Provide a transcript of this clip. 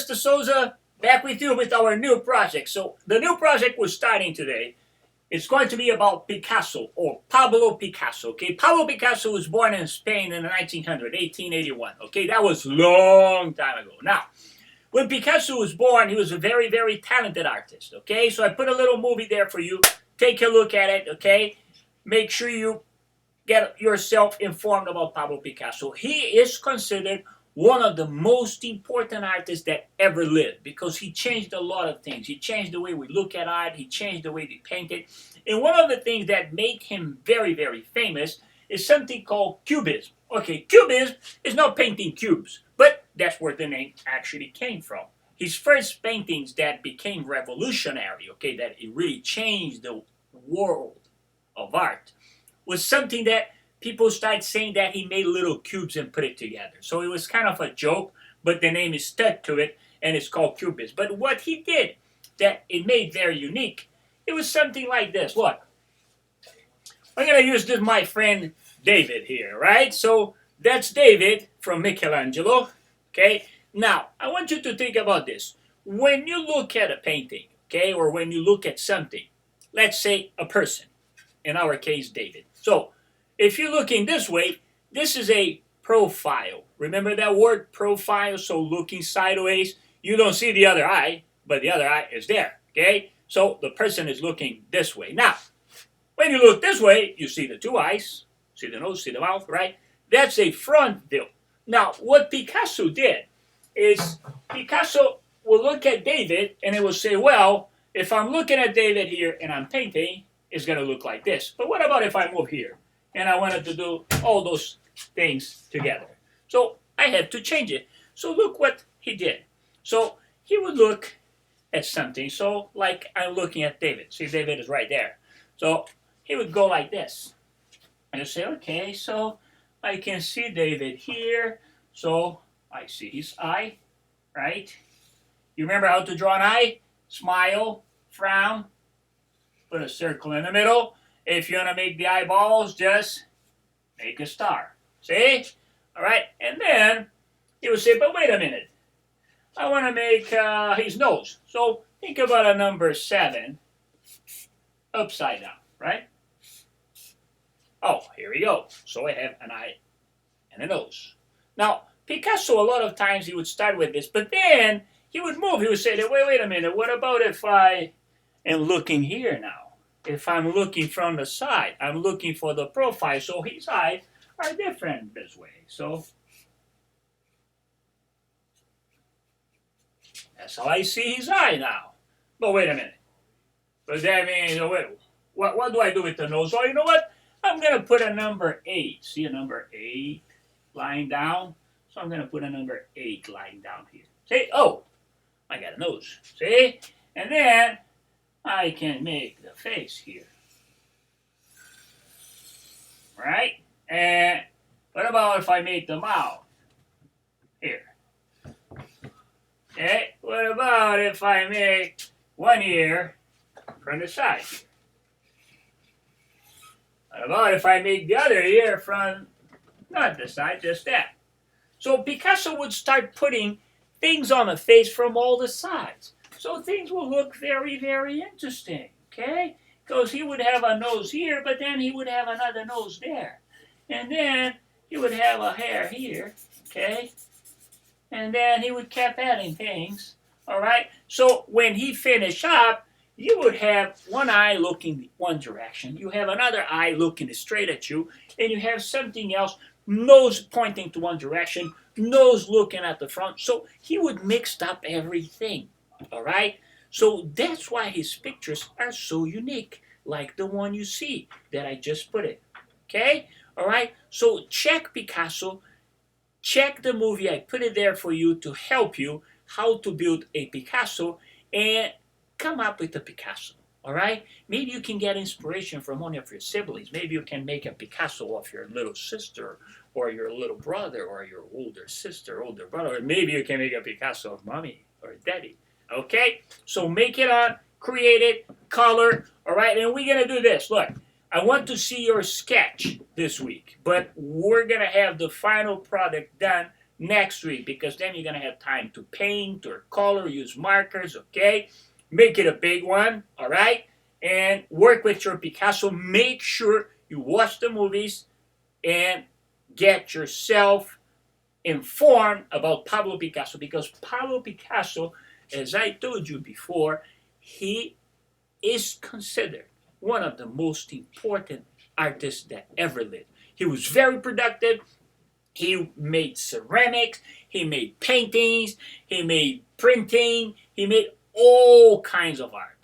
Mr. Souza, back with you with our new project. So the new project we're starting today is going to be about Picasso, or Pablo Picasso. Okay, Pablo Picasso was born in Spain in 1881. Okay, that was a long time ago. Now, when Picasso was born, he was a very, very talented artist. Okay, so I put a little movie there for you. Take a look at it. Okay, make sure you get yourself informed about Pablo Picasso. He is considered one of the most important artists that ever lived because he changed a lot of things. He changed the way we look at art. He changed the way we painted. And one of the things that make him very, very famous is something called cubism. Okay, cubism is not painting cubes, but that's where the name actually came from. His first paintings that became revolutionary, okay, that it really changed the world of art, was something that people started saying that he made little cubes and put it together. So it was kind of a joke, but the name is stuck to it, and it's called Cubism. But what he did that it made very unique, it was something like this. Look, I'm going to use this, my friend David here, right? So that's David from Michelangelo, okay? Now, I want you to think about this. When you look at a painting, okay, or when you look at something, let's say a person, in our case, David. So, if you're looking this way, this is a profile. Remember that word, profile? So looking sideways, you don't see the other eye, but the other eye is there, okay? So the person is looking this way. Now, when you look this way, you see the two eyes, see the nose, see the mouth, right? That's a front view. Now, what Picasso did is Picasso will look at David and it will say, well, if I'm looking at David here and I'm painting, it's going to look like this. But what about if I move here? And I wanted to do all those things together. So I had to change it. So look what he did. So he would look at something. So like I'm looking at David. See, David is right there. So he would go like this. And you say, okay, so I can see David here. So I see his eye, right? You remember how to draw an eye? Smile, frown, put a circle in the middle. If you want to make the eyeballs, just make a star. See? All right? And then he would say, but wait a minute. I want to make his nose. So think about a number 7 upside down, right? Oh, here we go. So I have an eye and a nose. Now, Picasso, a lot of times he would start with this, but then he would move. He would say, wait a minute. What about if I am looking here now? If I'm looking from the side, I'm looking for the profile, so his eyes are different this way. So that's how I see his eye now. But wait a minute. But that means, what do I do with the nose? Oh, you know what? I'm going to put a number 8. See a number 8 lying down? So I'm going to put a number 8 lying down here. See? Oh, I got a nose. See? And then I can make the face here. Right? And what about if I make the mouth? Here. Okay? What about if I make one ear from the side? What about if I make the other ear from not the side, just that? So Picasso would start putting things on the face from all the sides. So things will look very, very interesting, okay? Because he would have a nose here, but then he would have another nose there. And then he would have a hair here, okay? And then he would keep adding things, all right? So when he finished up, you would have one eye looking one direction. You have another eye looking straight at you. And you have something else, nose pointing to one direction, nose looking at the front. So he would mix up everything. All right? So that's why his pictures are so unique, like the one you see that I just put it. Okay? All right? So check Picasso. Check the movie. I put it there for you to help you how to build a Picasso and come up with a Picasso. All right? Maybe you can get inspiration from one of your siblings. Maybe you can make a Picasso of your little sister or your little brother or your older sister, older brother. Or maybe you can make a Picasso of mommy or daddy. Okay, so make it on, create it, color, all right? And we're going to do this. Look, I want to see your sketch this week, but we're going to have the final product done next week, because then you're gonna have time to paint or color, use markers, okay? Make it a big one, all right? And work with your Picasso. Make sure you watch the movies and get yourself informed about Pablo Picasso, because Pablo Picasso, as I told you before, he is considered one of the most important artists that ever lived. He was very productive. He made ceramics, he made paintings, he made printing, he made all kinds of art.